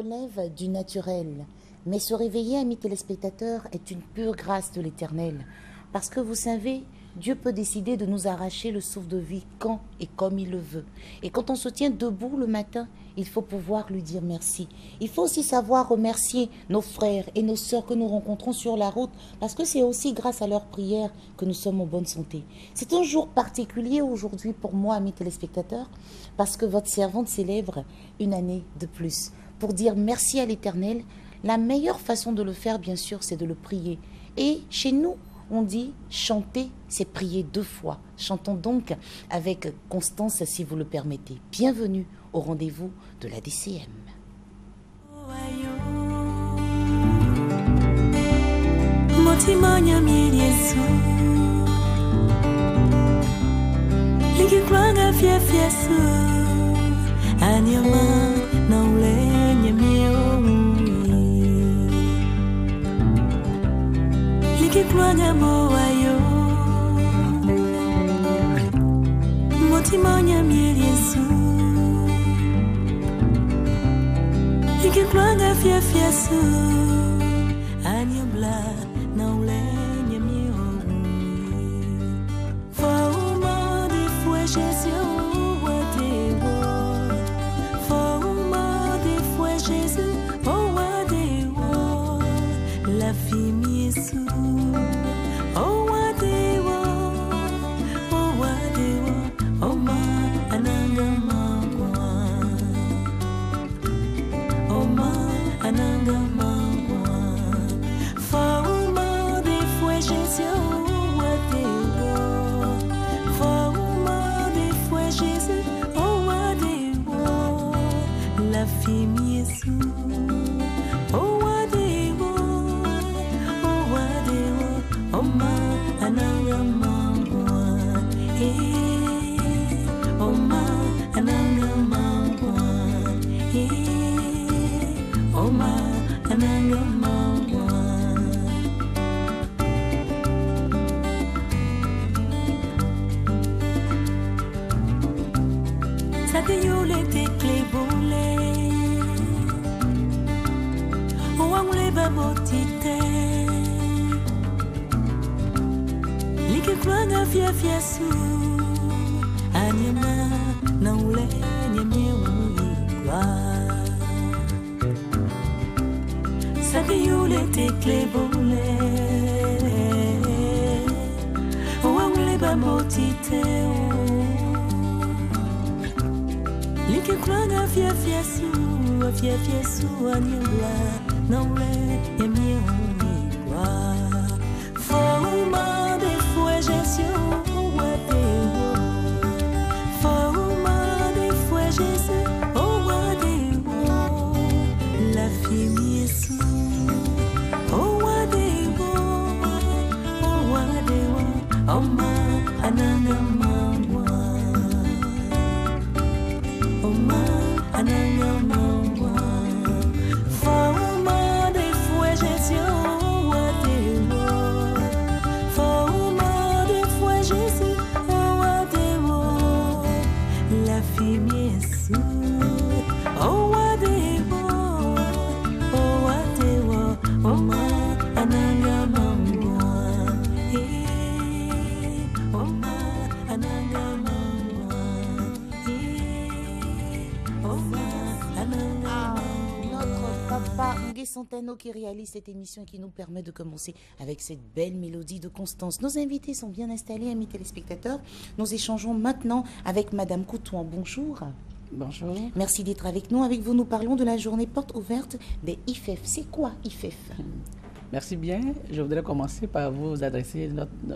relève du naturel. Mais se réveiller, amis téléspectateurs, est une pure grâce de l'Éternel. Parce que vous savez, Dieu peut décider de nous arracher le souffle de vie quand et comme il le veut. Et quand on se tient debout le matin, il faut pouvoir lui dire merci. Il faut aussi savoir remercier nos frères et nos sœurs que nous rencontrons sur la route, parce que c'est aussi grâce à leurs prières que nous sommes en bonne santé. C'est un jour particulier aujourd'hui pour moi, amis téléspectateurs, parce que votre servante célèbre une année de plus. Pour dire merci à l'Éternel, la meilleure façon de le faire, bien sûr, c'est de le prier. Et chez nous, on dit chanter, c'est prier 2 fois. Chantons donc avec Constance, si vous le permettez. Bienvenue au rendez-vous de la DCM. Kwanga moyo Motimonya mieli Yesu Liki kwanga fia su Anyobla na ulenye mio Fauma di fue Jésus Wadewo Fauma di fue Jésus Oh Wadewo La fille Yesu Santano qui réalise cette émission et qui nous permet de commencer avec cette belle mélodie de Constance. Nos invités sont bien installés, amis téléspectateurs. Nous échangeons maintenant avec Madame Coutouan. Bonjour. Bonjour. Merci d'être avec nous. Avec vous, nous parlons de la journée porte ouverte des IFEF. C'est quoi IFEF? Merci bien. Je voudrais commencer par vous adresser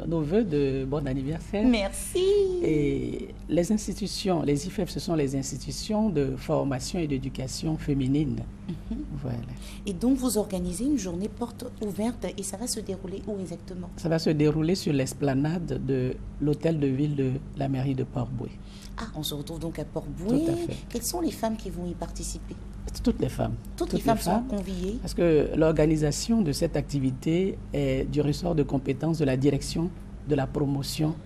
nos voeux de bon anniversaire. Merci. Et les institutions, les IFEF, ce sont les institutions de formation et d'éducation féminine. Voilà. Et donc, vous organisez une journée porte ouverte et ça va se dérouler où exactement? Ça va se dérouler sur l'esplanade de l'hôtel de ville de la mairie de Port-Bouët. Ah, on se retrouve donc à Port-Bouët. Tout à fait. Quelles sont les femmes qui vont y participer? Toutes les femmes. Toutes les femmes sont conviées. Parce que l'organisation de cette activité est du ressort de compétences de la direction de la promotion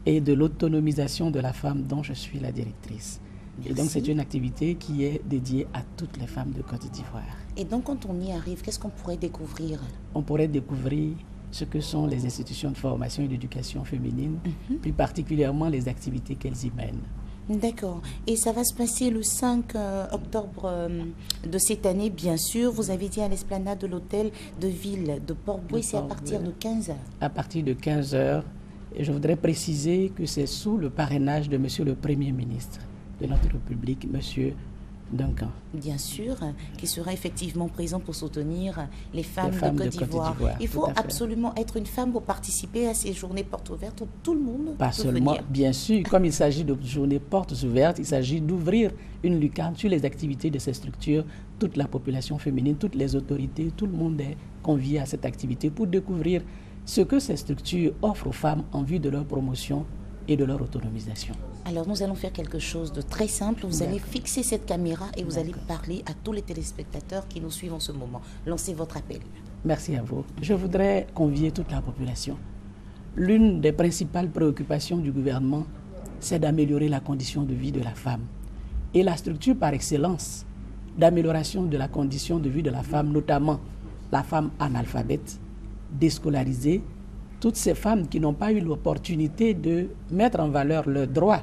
et de l'autonomisation de la femme dont je suis la directrice. Et donc, c'est une activité qui est dédiée à toutes les femmes de Côte d'Ivoire. Et donc, quand on y arrive, qu'est-ce qu'on pourrait découvrir? On pourrait découvrir ce que sont les institutions de formation et d'éducation féminine, plus particulièrement les activités qu'elles y mènent. D'accord. Et ça va se passer le 5 octobre de cette année, bien sûr. Vous avez dit à l'esplanade de l'hôtel de ville de Port-Bouët, c'est à partir de 15h. À partir de 15h. Et je voudrais préciser que c'est sous le parrainage de Monsieur le Premier ministre de notre République, Monsieur Duncan. Bien sûr, qui sera effectivement présent pour soutenir les femmes de Côte d'Ivoire. Il faut absolument être une femme pour participer à ces journées portes ouvertes où tout le monde Pas seulement, venir. Bien sûr, comme il s'agit de journées portes ouvertes, il s'agit d'ouvrir une lucarne sur les activités de ces structures. Toute la population féminine, toutes les autorités, tout le monde est convié à cette activité pour découvrir ce que ces structures offrent aux femmes en vue de leur promotion et de leur autonomisation. Alors nous allons faire quelque chose de très simple. Vous allez fixer cette caméra et vous allez parler à tous les téléspectateurs qui nous suivent en ce moment. Lancez votre appel. Merci à vous. Je voudrais convier toute la population. L'une des principales préoccupations du gouvernement, c'est d'améliorer la condition de vie de la femme. Et la structure par excellence d'amélioration de la condition de vie de la femme, notamment la femme analphabète, déscolarisée, toutes ces femmes qui n'ont pas eu l'opportunité de mettre en valeur leur droit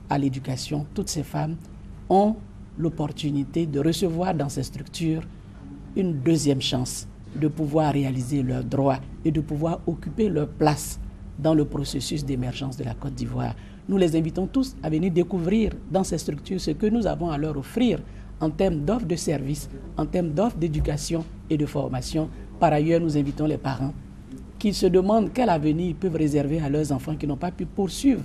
à l'éducation, toutes ces femmes ont l'opportunité de recevoir dans ces structures une deuxième chance de pouvoir réaliser leurs droits et de pouvoir occuper leur place dans le processus d'émergence de la Côte d'Ivoire. Nous les invitons tous à venir découvrir dans ces structures ce que nous avons à leur offrir en termes d'offres de services, en termes d'offres d'éducation et de formation. Par ailleurs, nous invitons les parents qui se demandent quel avenir ils peuvent réserver à leurs enfants qui n'ont pas pu poursuivre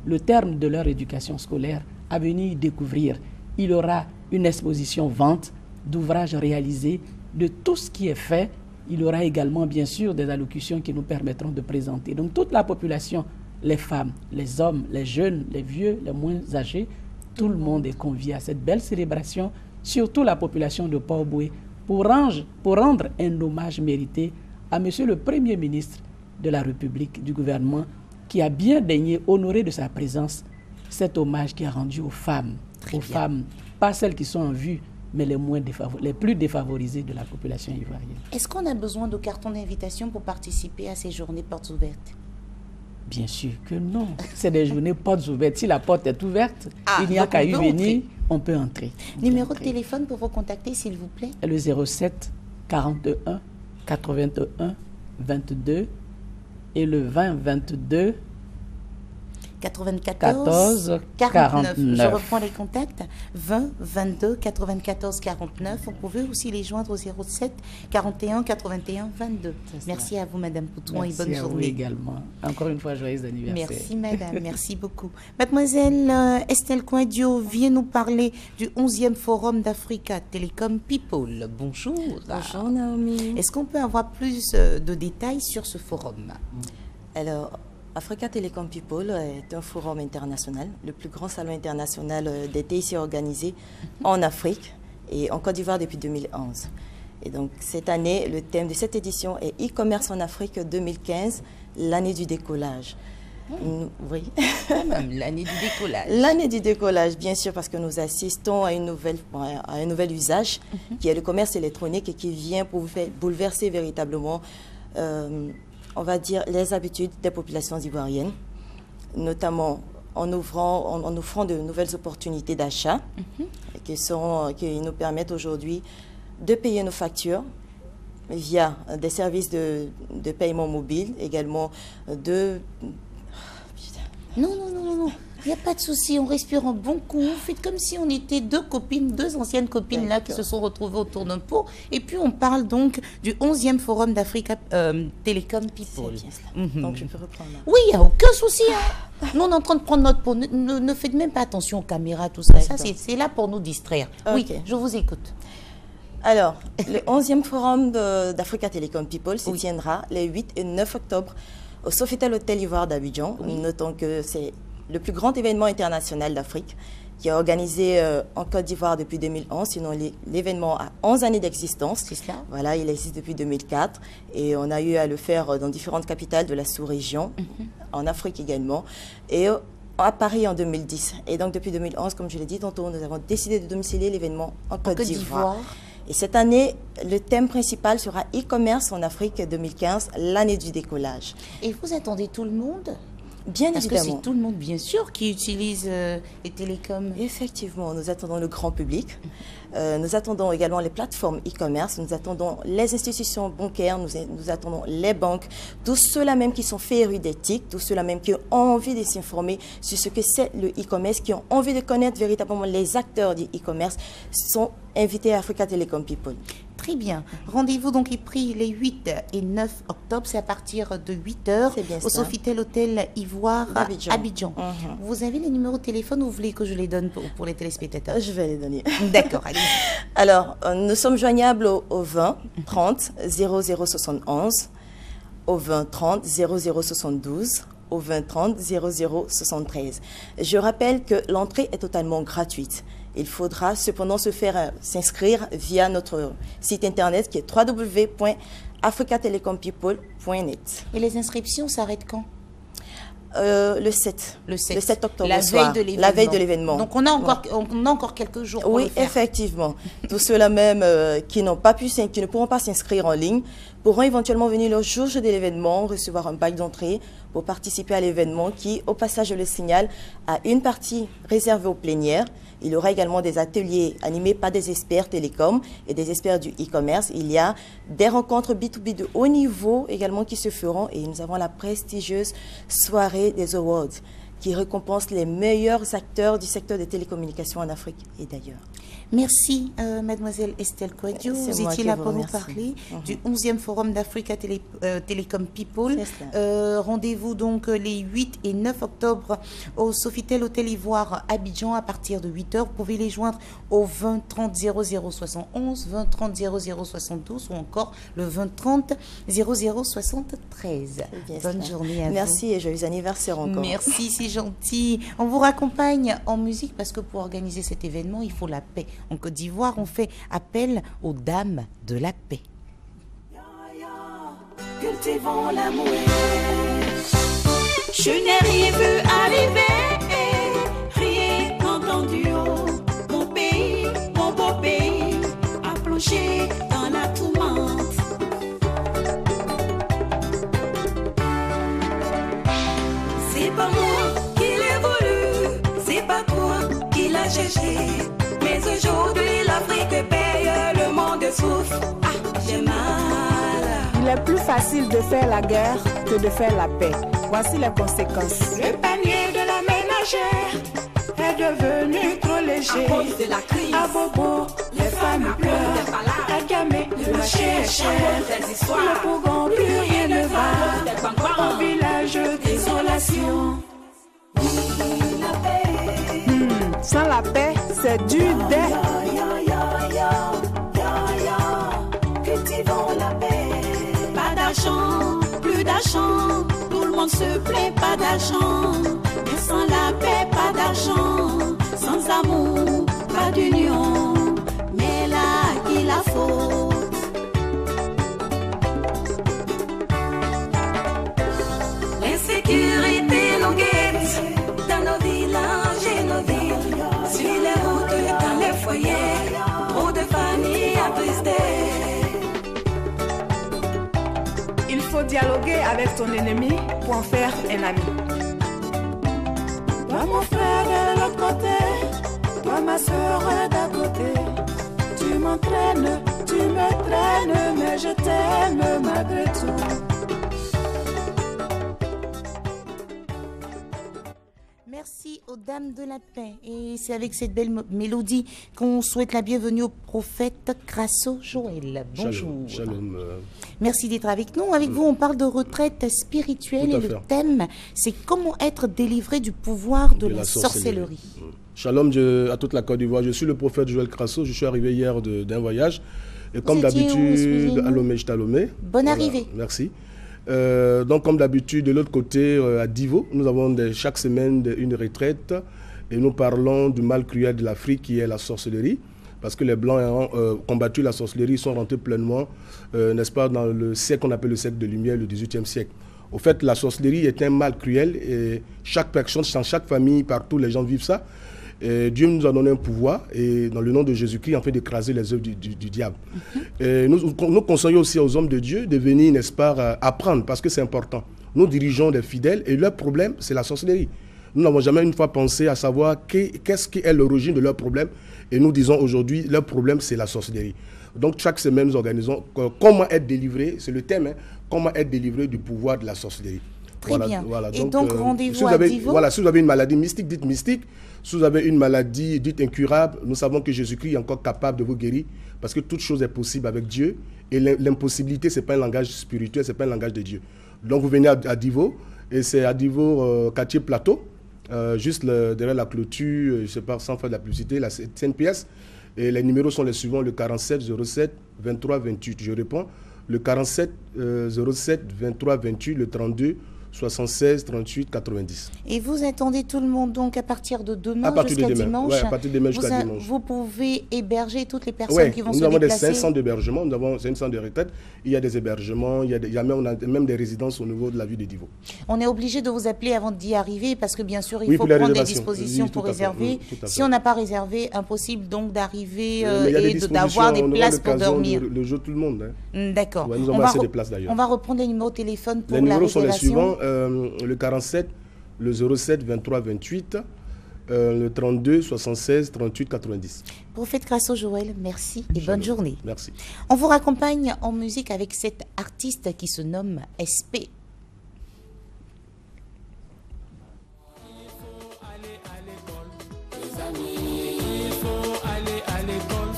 le terme de leur éducation scolaire, à venir découvrir. Il y aura une exposition vente d'ouvrages réalisés, de tout ce qui est fait. Il y aura également, bien sûr, des allocutions qui nous permettront de présenter. Donc, toute la population, les femmes, les hommes, les jeunes, les vieux, les moins âgés, tout le monde est convié à cette belle célébration, surtout la population de Port-Bouët, pour rendre un hommage mérité à Monsieur le Premier ministre de la République, du gouvernement, qui a bien daigné honorer de sa présence cet hommage qui a rendu aux femmes, femmes, pas celles qui sont en vue, mais les plus défavorisées de la population ivoirienne. Est-ce qu'on a besoin de carton d'invitation pour participer à ces journées portes ouvertes? Bien sûr que non. C'est des journées portes ouvertes. Si la porte est ouverte, il n'y a qu'à y venir, on peut entrer. Numéro de téléphone pour vous contacter, s'il vous plaît? Le 07 41 81 22 et le 20 22 94 49. Je reprends les contacts. 20 22 94 49. Vous pouvez aussi les joindre au 07 41 81 22. Merci à vous, Madame Pouton, et bonne journée. Merci à vous également. Encore une fois, joyeux anniversaire. Merci, Madame. Merci beaucoup. Mademoiselle Estelle Coindio vient nous parler du 11e Forum d'Africa Telecom People. Bonjour. Bonjour, Naomi. Est-ce qu'on peut avoir plus de détails sur ce forum? Alors, Africa Telecom People est un forum international, le plus grand salon international des TIC organisé en Afrique et en Côte d'Ivoire depuis 2011. Et donc, cette année, le thème de cette édition est e-commerce en Afrique 2015, l'année du décollage. Oui. Quand même, l'année du décollage. L'année du décollage, bien sûr, parce que nous assistons à un nouvel usage qui est le commerce électronique et qui vient pour bouleverser véritablement on va dire, les habitudes des populations ivoiriennes, notamment en offrant de nouvelles opportunités d'achat qui nous permettent aujourd'hui de payer nos factures via des services de paiement mobile, également de... Non. Il n'y a pas de souci, on respire un bon coup. Faites comme si on était deux anciennes copines là qui se sont retrouvées autour d'un pot. Et puis on parle donc du 11e Forum d'Africa Telecom People. Donc je peux reprendre. Oui, il n'y a aucun souci. Hein. Nous, on est en train de prendre notre pot. Ne faites même pas attention aux caméras, tout ça. Ça, c'est là pour nous distraire. Oui, je vous écoute. Alors, le 11e Forum d'Africa Telecom People se tiendra les 8 et 9 octobre au Sofitel Hôtel Ivoire d'Abidjan. Notons que c'est le plus grand événement international d'Afrique qui est organisé en Côte d'Ivoire depuis 2011. Sinon, l'événement a 11 années d'existence. C'est ça. Voilà, il existe depuis 2004 et on a eu à le faire dans différentes capitales de la sous-région, en Afrique également. Et à Paris en 2010. Et donc depuis 2011, comme je l'ai dit tantôt, nous avons décidé de domicilier l'événement en Côte d'Ivoire. Et cette année, le thème principal sera e-commerce en Afrique 2015, l'année du décollage. Et vous attendez tout le monde? Bien Parce évidemment. que c'est tout le monde, bien sûr, qui utilise les télécoms. Effectivement, nous attendons le grand public. Nous attendons également les plateformes e-commerce. Nous attendons les institutions bancaires. Nous attendons les banques. Tous ceux-là même qui sont férus d'éthique, tous ceux-là même qui ont envie de s'informer sur ce que c'est le e-commerce, qui ont envie de connaître véritablement les acteurs du e-commerce, sont invités à Africa Telecom People. Très bien. Rendez-vous donc est pris les 8 et 9 octobre. C'est à partir de 8h au Sofitel Hôtel Ivoire à Abidjan. Vous avez les numéros de téléphone ou vous voulez que je les donne pour les téléspectateurs? Je vais les donner. D'accord, allez. Alors, nous sommes joignables au 20 30 0071, au 20 30 0072, au 20 30 0073. Je rappelle que l'entrée est totalement gratuite. Il faudra cependant s'inscrire via notre site internet qui est www.africatelecompeople.net. Et les inscriptions s'arrêtent quand? Le 7 octobre la au soir, la veille de l'événement. Donc on a encore quelques jours pour le faire. Effectivement. Tous ceux-là même qui ne pourront pas s'inscrire en ligne pourront éventuellement venir le jour de l'événement, recevoir un bac d'entrée pour participer à l'événement qui, au passage, je le signale, a une partie réservée aux plénières. Il y aura également des ateliers animés par des experts télécom et des experts du e-commerce. Il y a des rencontres B2B de haut niveau également qui se feront et nous avons la prestigieuse soirée des Awards qui récompense les meilleurs acteurs du secteur des télécommunications en Afrique et d'ailleurs. Merci, mademoiselle Estelle Kouadio. Vous étiez là pour nous parler du 11e Forum d'Africa Telecom People. Rendez-vous donc les 8 et 9 octobre au Sofitel Hôtel Ivoire Abidjan à partir de 8h. Vous pouvez les joindre au 20 30 0071, 20 30 0072 ou encore le 20 30 0073. Bonne journée à vous. Merci et joyeux anniversaire encore. Merci, c'est gentil. On vous raccompagne en musique parce que pour organiser cet événement, il faut la paix. En Côte d'Ivoire, on fait appel aux dames de la paix. Cultivons l'amour. Je n'ai rien vu arriver, rien entendu. Mon pays, mon beau pays, a plongé dans la tourmente. C'est pas moi qui l'ai voulu, c'est pas toi qui l'as cherché. Mais aujourd'hui l'Afrique paye, le monde souffre, j'ai mal. Il est plus facile de faire la guerre que de faire la paix. Voici les conséquences. Le panier de la ménagère est devenu trop léger. À cause de la crise, à Bobo, les femmes pleurent. À Gamé, le marché est cher. Le Pougon, plus rien ne va. Au village, désolation. Oui, la paix. Sans la paix, c'est du dé. Cultivons la paix. Pas d'argent, plus d'argent. Tout le monde se plaît, pas d'argent. Mais sans la paix, pas d'argent. Sans amour, pas d'union. Mais là, qui la faute? L'insécurité nous guette dans nos villages et nos villes. Sur les routes, dans les foyers, trop de familles attristées. Il faut dialoguer avec ton ennemi pour en faire un ami. Toi mon frère de l'autre côté, toi ma soeur d'à côté. Tu m'entraînes, tu me traînes, mais je t'aime malgré tout. Merci aux dames de la paix. Et c'est avec cette belle mélodie qu'on souhaite la bienvenue au prophète Grasso Joël. Bonjour. Shalom. Merci d'être avec nous. Avec vous, on parle de retraite spirituelle et le thème, c'est comment être délivré du pouvoir de la sorcellerie. Shalom à toute la Côte d'Ivoire. Je suis le prophète Joël Grasso. Je suis arrivé hier d'un voyage. Et comme d'habitude, à Lomé, j'étais à Lomé. Bonne arrivée. Merci. Donc, comme d'habitude, de l'autre côté, à Divo, nous avons chaque semaine une retraite et nous parlons du mal cruel de l'Afrique qui est la sorcellerie. Parce que les Blancs ayant combattu la sorcellerie, ils sont rentrés pleinement, n'est-ce pas, dans le siècle qu'on appelle le siècle de lumière, le XVIIIe siècle. Au fait, la sorcellerie est un mal cruel et chaque personne, dans chaque famille, partout, les gens vivent ça. Et Dieu nous a donné un pouvoir et dans le nom de Jésus-Christ, en fait, d'écraser les œuvres du diable. Et nous conseillons aussi aux hommes de Dieu de venir, n'est-ce pas, apprendre parce que c'est important. Nous dirigeons des fidèles et leur problème, c'est la sorcellerie. Nous n'avons jamais une fois pensé à savoir qu'est-ce qui est l'origine de leur problème. Et nous disons aujourd'hui, leur problème, c'est la sorcellerie. Donc, chaque semaine, nous organisons comment être délivré, c'est le thème, hein, comment être délivré du pouvoir de la sorcellerie. Très bien. Voilà. Et donc, rendez-vous à Divo. Voilà, si vous avez une maladie mystique, dites mystique. Si vous avez une maladie dite incurable, nous savons que Jésus-Christ est encore capable de vous guérir parce que toute chose est possible avec Dieu. Et l'impossibilité, ce n'est pas un langage spirituel, ce n'est pas un langage de Dieu. Donc, vous venez à Divo, et c'est à Divo, quartier Plateau, juste derrière la clôture, je ne sais pas, sans faire de la publicité, la 7e pièce. Et les numéros sont les suivants, le 47 07 23 28. Je réponds, le 47 07 23 28, le 32 76 38 90. Et vous attendez tout le monde donc à partir de demain jusqu'à dimanche. Oui, à partir de demain jusqu'à dimanche. Vous pouvez héberger toutes les personnes qui vont se déplacer. Nous avons des centres d'hébergement, nous avons un centre de retraite, il y a des hébergements, on a même des résidences au niveau de la ville de Divo. On est obligé de vous appeler avant d'y arriver parce que bien sûr il faut prendre des dispositions pour réserver. Si on n'a pas réservé, impossible donc d'arriver et d'avoir des places pour dormir. Le jeu tout le monde. Hein. D'accord. Ouais, nous avons assez de places d'ailleurs. On va reprendre les numéros de téléphone pour la réservation. Les numéros sont les suivants. Le 47, le 07 23 28, le 32 76 38 90. Prophète Grasso Joël, merci et bonne journée. Merci. On vous raccompagne en musique avec cet artiste qui se nomme SP. Il faut aller à l'école,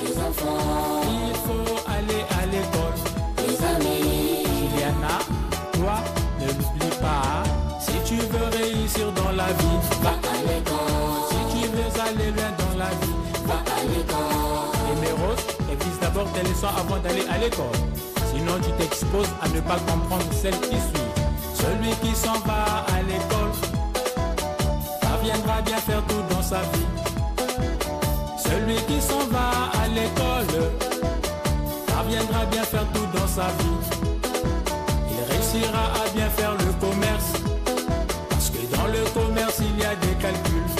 les enfants. Il faut aller à l'école, les amis. Juliana, toi, ne l'oublie pas. Si tu veux réussir dans la vie, va à l'école. Si tu veux aller loin dans la vie, va à l'école. Et Méros, révise d'abord tes leçons avant d'aller à l'école. Sinon tu t'exposes à ne pas comprendre celle qui suit. Celui qui s'en va à l'école parviendra bien faire tout dans sa vie. Celui qui s'en va à l'école parviendra bien faire tout dans sa vie. Il réussira à bien faire le commerce, parce que dans le commerce il y a des calculs.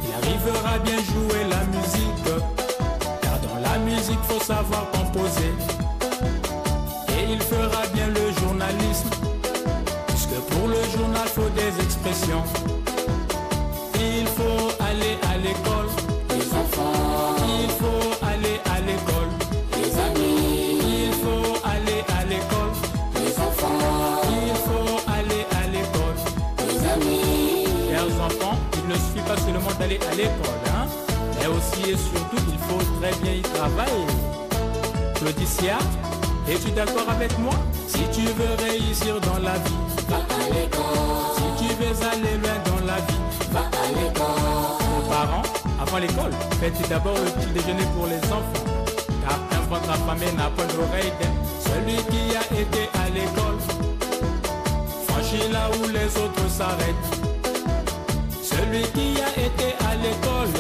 Il arrivera bien jouer la musique, car dans la musique faut savoir composer. Et il fera bien le journalisme, puisque pour le journal faut des expressions. Il faut aller à l'école, les enfants. Il faut aller à l'école, les amis. Il faut aller à l'école, les enfants. Il faut aller à l'école, les amis. Chers enfants, il ne suffit pas seulement d'aller à l'école, hein, mais aussi et surtout il faut très bien y travailler. Claudicia, es-tu d'accord avec moi? Si tu veux réussir dans la vie, va à l'école. Si tu veux aller loin dans la vie, va à l'école. Nos parents, avant l'école, faites d'abord le petit déjeuner pour les enfants, car un ventre affamé n'a pas d'oreille. Celui qui a été à l'école franchit là où les autres s'arrêtent. Celui qui a été à l'école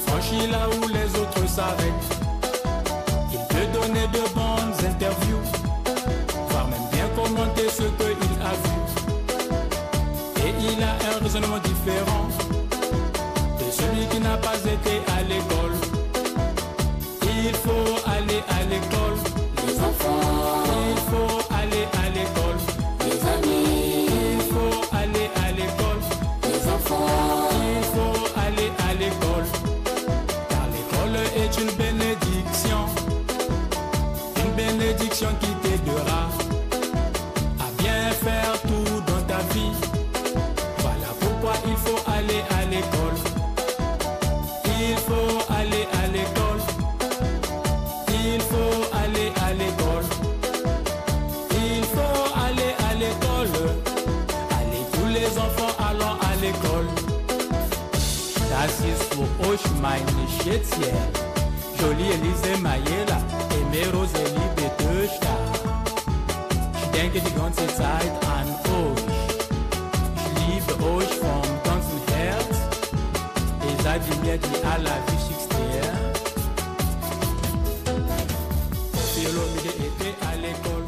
franchit là où les autres s'arrêtent. Il peut donner de bonnes interviews, voire même bien commenter ce qu'il a vu. Et il a un raisonnement différent de celui qui n'a pas été à l'école. Il faut aller à l'école, les enfants. Il faut aller à l'école, les amis. Il faut aller à l'école, les enfants. Il faut aller à l'école, car l'école est une bénédiction. Une bénédiction qui t'aidera à bien faire tout dans ta vie. Voilà pourquoi il faut aller à l'école. Il faut aller à l'école. Il faut aller à l'école. Il faut aller à l'école. Allez tous les enfants, allons à l'école. Das ist für euch meine Schätzchen. Jolie Elise Mayela, Emeros Elibe Töchter. Ich denke die ganze Zeit an euch. Ich liebe euch vom ganzen Herz. Ihr seid mir die allerwichtigste. Philomide était à l'école.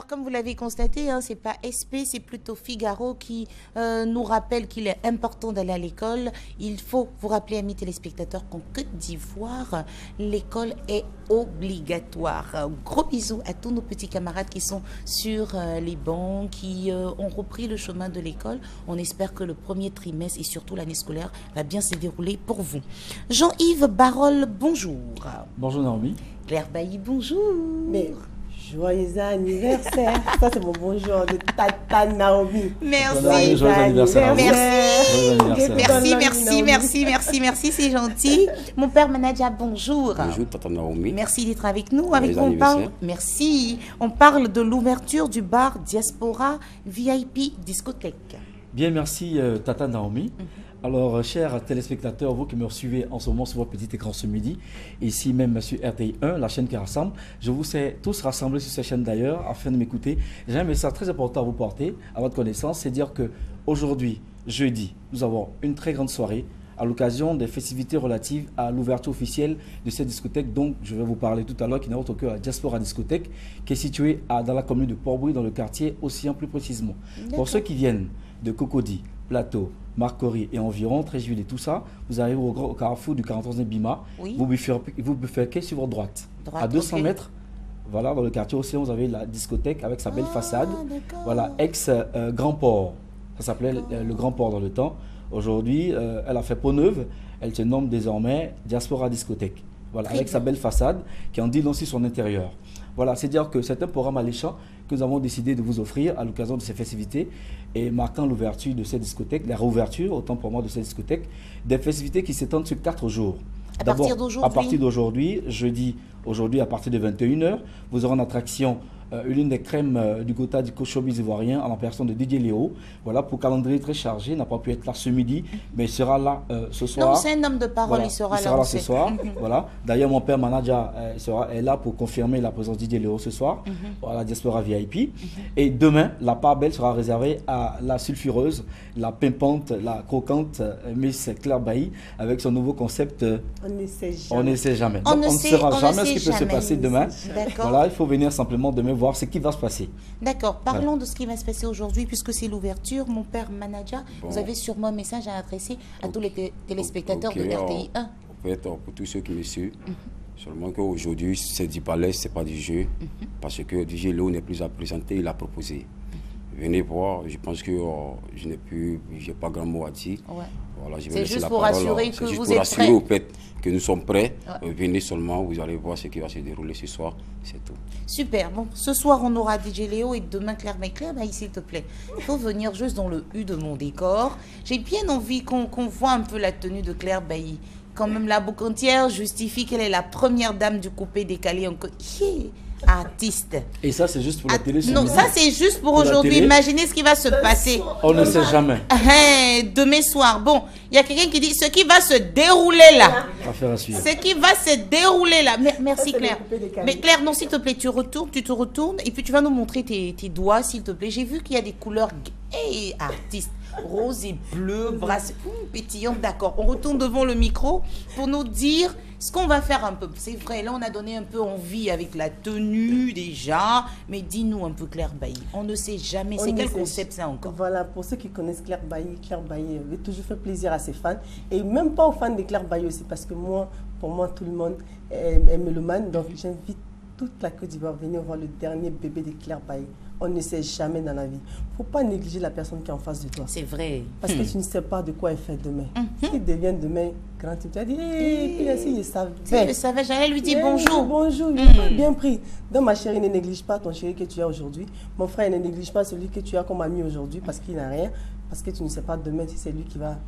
comme vous l'avez constaté, hein, c'est pas SP, c'est plutôt Figaro qui nous rappelle qu'il est important d'aller à l'école. Il faut vous rappeler, amis téléspectateurs, qu'en Côte d'Ivoire, l'école est obligatoire. Gros bisous à tous nos petits camarades qui sont sur les bancs, qui ont repris le chemin de l'école. On espère que le premier trimestre et surtout l'année scolaire va bien se dérouler pour vous. Jean-Yves Barol, bonjour. Bonjour Naomi. Claire Bailly, bonjour. Mais joyeux anniversaire. Ça, c'est mon bonjour de Tata Naomi. Merci. Joyeux anniversaire. Merci, c'est gentil. Mon père Manadia, bonjour. Bonjour Tata Naomi. Merci d'être avec nous. Avec on parle. Merci. On parle de l'ouverture du bar Diaspora VIP Discothèque. Bien, merci Tata Naomi. Alors, chers téléspectateurs, vous qui me suivez en ce moment sur votre petit écran ce midi, ici même sur RTI 1, la chaîne qui rassemble, je vous sais tous rassemblés sur cette chaîne d'ailleurs, afin de m'écouter. J'ai un message très important à vous porter, à votre connaissance, c'est dire que aujourd'hui, jeudi, nous avons une très grande soirée à l'occasion des festivités relatives à l'ouverture officielle de cette discothèque dont je vais vous parler tout à l'heure, qui n'est autre que la Diaspora Discothèque, qui est située dans la commune de Port-Bouilly, dans le quartier Océan plus précisément. Pour ceux qui viennent de Cocody, Plateau, Marcory et environ, Tréjuville et tout ça, vous arrivez au carrefour du 41e Bima, oui. vous bifurquez sur votre droite. À 200 mètres, voilà, dans le quartier Océan, vous avez la discothèque avec sa belle façade. Voilà, ex-Grand Port. Ça s'appelait le Grand Port dans le temps. Aujourd'hui, elle a fait peau neuve. Elle se nomme désormais Diaspora Discothèque. Voilà, avec sa belle façade qui en dit long sur son intérieur. Voilà, c'est-à-dire que c'est un programme alléchant que nous avons décidé de vous offrir à l'occasion de ces festivités et marquant l'ouverture de cette discothèque, la réouverture, autant pour moi, de cette discothèque, des festivités qui s'étendent sur 4 jours. À partir d'aujourd'hui? À partir d'aujourd'hui, jeudi, aujourd'hui à partir de 21h, vous aurez en attraction l'une des crèmes du Gotha du showbiz ivoirien en la personne de DJ Léo. Voilà, pour calendrier très chargé, n'a pas pu être là ce midi, mais il sera là ce soir. Non, c'est un homme de parole, voilà, il sera là ce soir. Voilà. D'ailleurs, mon père Manadia est là pour confirmer la présence de DJ Léo ce soir, à la Diaspora VIP. Et demain, la part belle sera réservée à la sulfureuse, la pimpante, la croquante Miss Claire Bailly, avec son nouveau concept. On ne sait jamais. On ne sait jamais. Donc, on ne saura jamais ce qui peut se passer demain. Voilà, il faut venir simplement demain voir ce qui va se passer. D'accord. Parlons de ce qui va se passer aujourd'hui, puisque c'est l'ouverture. Mon père Manadia, vous avez sûrement un message à adresser à tous les téléspectateurs de RTI 1. En fait, pour tous ceux qui me suivent, seulement qu'aujourd'hui, c'est du palais, c'est pas du jeu, parce que DJ Léo n'est plus à présenter, il a proposé. Venez voir, je pense que je n'ai pas grand mot à dire. Ouais. Voilà, c'est juste pour assurer que vous êtes prêts. Au fait que nous sommes prêts. Venez seulement, vous allez voir ce qui va se dérouler ce soir, c'est tout. Super. Bon, ce soir, on aura DJ Léo et demain, Claire Bailly. Claire Bailly, s'il te plaît, il faut venir juste dans le U de mon décor. J'ai bien envie qu'on voit un peu la tenue de Claire Bailly. Quand même, la boucantière justifie qu'elle est la première dame du coupé décalé en Côte. Artiste. Et ça, c'est juste pour la télé. Non, ça, c'est juste pour aujourd'hui. Imaginez ce qui va se passer. On ne sait jamais. Demain soir. Bon, il y a quelqu'un qui dit ce qui va se dérouler là. Affaire à suivre. Ce qui va se dérouler là. Merci Claire. Mais Claire, non, s'il te plaît, tu te retournes et puis tu vas nous montrer tes doigts, s'il te plaît. J'ai vu qu'il y a des couleurs artistes. Rose et bleu, brasse pétillante, d'accord. On retourne devant le micro pour nous dire ce qu'on va faire un peu. C'est vrai, là on a donné un peu envie avec la tenue déjà, mais dis-nous un peu Claire Bailly. On ne sait jamais, c'est quel concept ça encore? Voilà, pour ceux qui connaissent Claire Bailly veut toujours faire plaisir à ses fans, et même pas aux fans de Claire Bailly aussi, parce que pour moi, tout le monde est mélomane, donc j'invite toute la Côte d'Ivoire à venir voir le dernier bébé de Claire Bailly. On ne sait jamais dans la vie. Il ne faut pas négliger la personne qui est en face de toi. C'est vrai. Parce que tu ne sais pas de quoi elle fait demain. S'il devient demain grand, tu as dit, il savait. Je savais, j'allais lui dire bonjour. Bonjour, il est bien pris. Donc ma chérie, ne néglige pas ton chéri que tu as aujourd'hui. Mon frère, ne néglige pas celui que tu as comme ami aujourd'hui parce qu'il n'a rien. Parce que tu ne sais pas demain si c'est lui qui va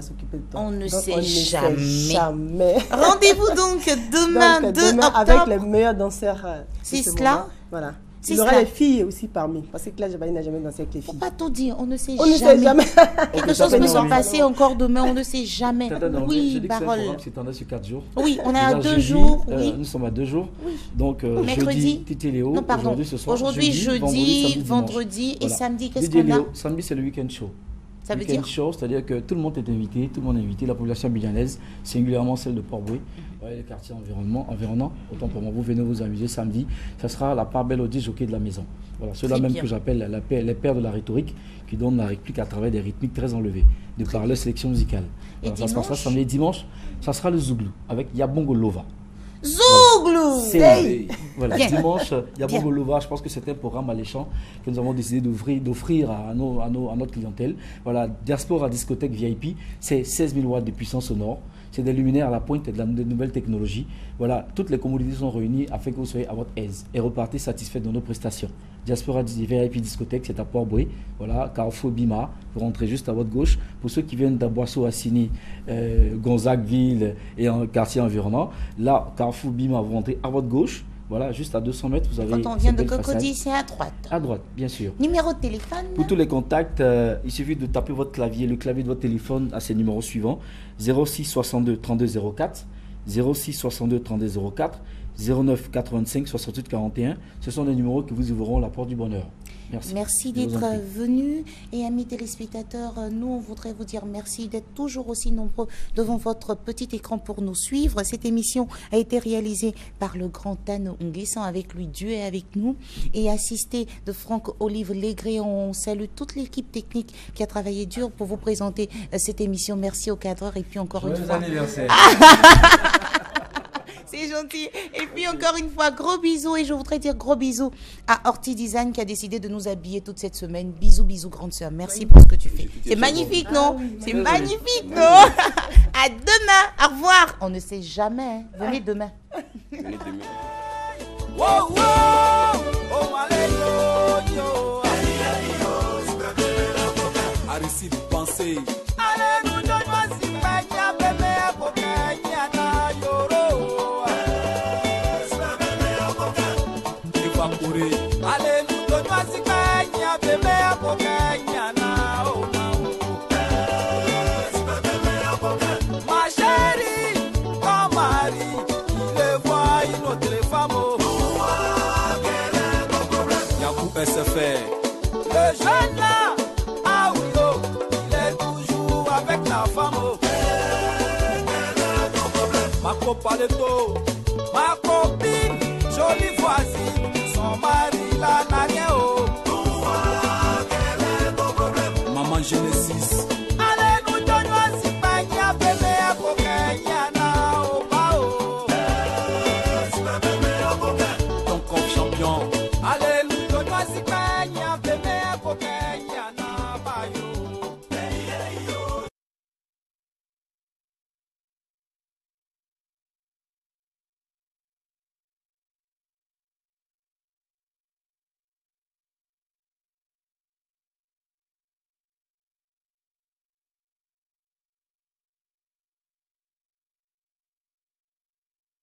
s'occuper de toi. On ne sait jamais. Rendez-vous donc demain, 2 octobre. Avec les meilleurs danseurs. C'est cela. Voilà. Il y aura les filles aussi parmi. Parce que Claire Bailly n'a jamais dansé avec les filles. Il ne faut pas tout dire. On ne sait jamais. Ne sait jamais. Quelque chose peut se passer encore demain. On ne sait jamais. Oui, parole. C'est en sur 4 jours. Oui, on est à 2 jours. Nous sommes à 2 jours. Oui. Donc, mercredi, Titi Léo. Non, pardon. Aujourd'hui, ce soir. Aujourd'hui, jeudi, vendredi et samedi, qu'est-ce qu'on a? Samedi, c'est le week-end show. Ça veut dire c'est-à-dire que tout le monde est invité, tout le monde est invité, la population abidjanaise, singulièrement celle de Port-Boué, les quartiers environnants. Autant pour moi, vous venez vous amuser samedi. Ça sera la part belle aux 10 jockeys de la maison. Voilà, ceux-là même que j'appelle les pères de la rhétorique, qui donnent la réplique à travers des rythmiques très enlevées, de par leur sélection musicale. Voilà, ça se passera samedi et dimanche. Ça sera le Zouglou avec Yabongo Lova. Zouglou! Voilà, dimanche, Yabongo Lova, je pense que c'est un programme alléchant que nous avons décidé d'offrir à notre clientèle. Voilà, Diaspora Discothèque VIP, c'est 16 000 watts de puissance sonore. C'est des luminaires à la pointe de nouvelles technologies. Voilà, toutes les commodités sont réunies afin que vous soyez à votre aise et repartez satisfait de nos prestations. Diaspora VIP Discothèque, c'est à Port-Boué. Voilà, Carrefour Bima, vous rentrez juste à votre gauche. Pour ceux qui viennent d'Aboisseau, Assini, Gonzagueville et en quartier environnant, là, Carrefour Bima, vous rentrez à votre gauche. Voilà, juste à 200 mètres, vous avez... Quand on vient de Cocody, c'est à droite. À droite, bien sûr. Numéro de téléphone? Pour tous les contacts, il suffit de taper votre clavier, le clavier de votre téléphone à ces numéros suivants. 06 62 32 04, 06 62 32 04, 09 85 68 41. Ce sont des numéros qui vous ouvriront la porte du bonheur. Merci. Merci d'être venu. Et amis téléspectateurs, nous, on voudrait vous dire merci d'être toujours aussi nombreux devant votre petit écran pour nous suivre. Cette émission a été réalisée par le grand Tano Nguessan. Avec lui, Dieu est avec nous. Et assisté de Franck Olive Légré. On salue toute l'équipe technique qui a travaillé dur pour vous présenter cette émission. Merci au cadreur. Et puis encore une fois... anniversaire. C'est gentil. Et puis encore une fois, gros bisous. Et je voudrais dire gros bisous à Horty Design qui a décidé de nous habiller toute cette semaine. Bisous, bisous, grande sœur. Merci pour ce que tu fais. C'est magnifique, non? C'est magnifique, non? À demain. Au revoir. On ne sait jamais. Venez demain. Venez demain. Wow, wow. Aristide Pensée. Allez, nous donne-moi si magia, bébé, allez, nous donne-moi si magia, bébé, ma chérie, ton mari, il le voit, il note les femmes. Yabou SFR. Le jeune là, ah oui, oh, il est toujours avec la femme. Ma copine, jolie voisine, son mari la n'a